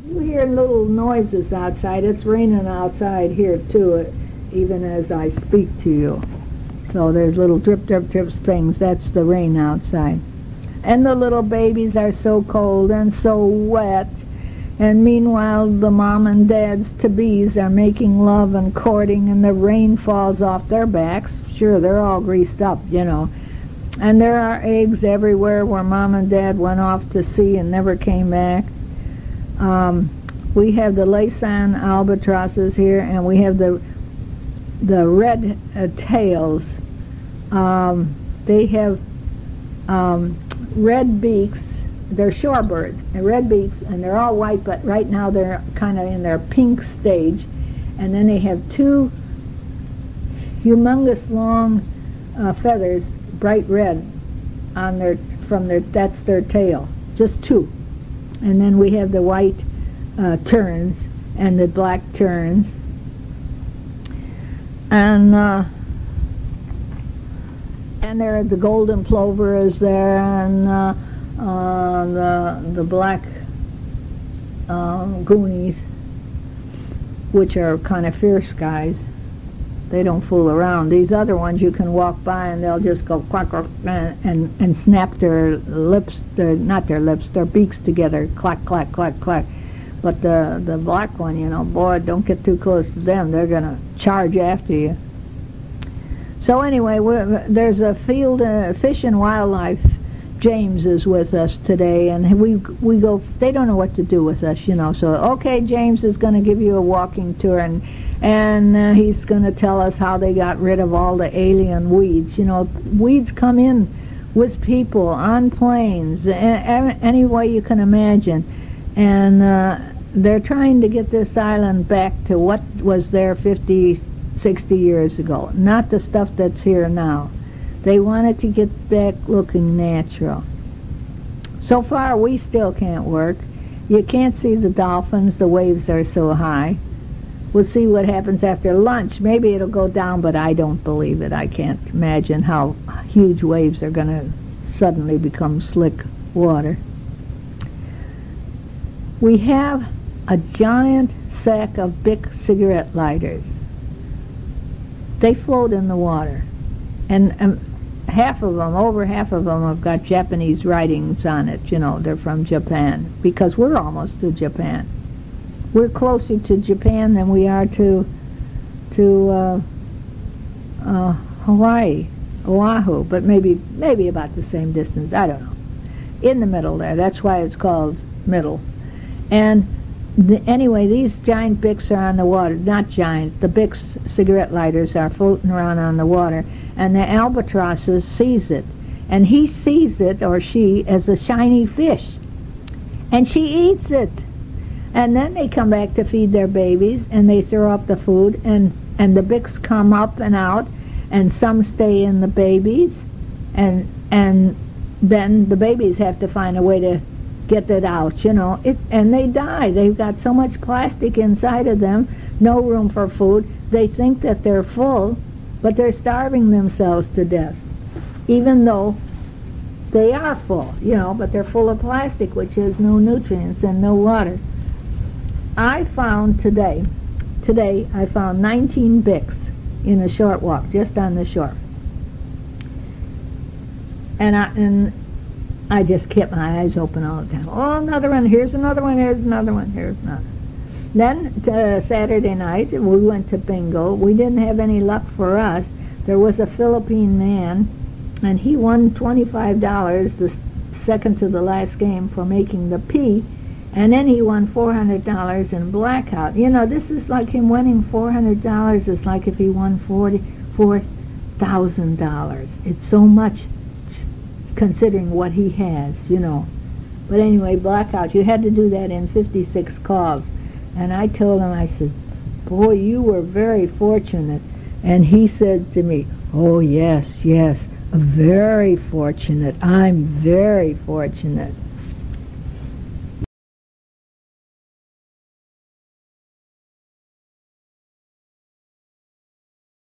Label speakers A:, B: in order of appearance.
A: You hear little noises outside. It's raining outside here too, even as I speak to you. So there's little drip, drip, drip things. That's the rain outside. And the little babies are so cold and so wet. And meanwhile, the mom and dads to-bees are making love and courting, and the rain falls off their backs. Sure, they're all greased up, you know. And there are eggs everywhere where mom and dad went off to sea and never came back. We have the Laysan albatrosses here, and we have the red tails. They have red beaks. They're shorebirds, and red beaks, and they're all white, but right now they're kind of in their pink stage. And then they have two humongous long feathers, bright red, on that's their tail, just two. And then we have the white terns and the black terns, and there the golden plover is there, and the black goonies, which are kind of fierce guys. They don't fool around. These other ones you can walk by and they'll just go quack, quack, and snap their lips, not their lips, their beaks together, clack, clack, clack, clack. But the black one, you know, boy, don't get too close to them. They're going to charge after you. So anyway, there's a field, Fish and Wildlife. James is with us today, and we go. They don't know what to do with us, you know. So okay, James is going to give you a walking tour, and he's going to tell us how they got rid of all the alien weeds. You know, weeds come in with people on planes, any way you can imagine, and they're trying to get this island back to what was there 50, 60 years ago, not the stuff that's here now. They want it to get back looking natural. So far, we still can't work. You can't see the dolphins. The waves are so high. We'll see what happens after lunch. Maybe it'll go down, but I don't believe it. I can't imagine how huge waves are going to suddenly become slick water. We have a giant sack of Bic cigarette lighters. They float in the water. And half of them, over half of them, have got Japanese writings on it. You know, they're from Japan, because we're almost to Japan. We're closer to Japan than we are to Hawaii, Oahu, but maybe about the same distance. I don't know. In the middle there. That's why it's called middle. And anyway, these giant Bics are on the water. Not giant. The Bic cigarette lighters are floating around on the water. And the albatrosses sees it. And he sees it, or she, as a shiny fish. And she eats it. And then they come back to feed their babies, and they throw up the food, and the Bics come up and out, and some stay in the babies, and then the babies have to find a way to get it out, you know. And they die. They've got so much plastic inside of them, no room for food. They think that they're full, but they're starving themselves to death, even though they are full, you know, but they're full of plastic, which has no nutrients and no water. I found today I found 19 Bics in a short walk, just on the shore. And I just kept my eyes open all the time. Oh, another one, here's another one, here's another one, here's another. Then Saturday night, we went to bingo. We didn't have any luck for us. There was a Philippine man, and he won $25 the second to the last game for making the P, and then he won $400 in blackout. You know, this is like him winning $400 is like if he won $44,000. It's so much considering what he has, you know. But anyway, blackout, you had to do that in 56 calls. And I told him, I said, boy, you were very fortunate. And he said to me, oh, yes, very fortunate. I'm very fortunate.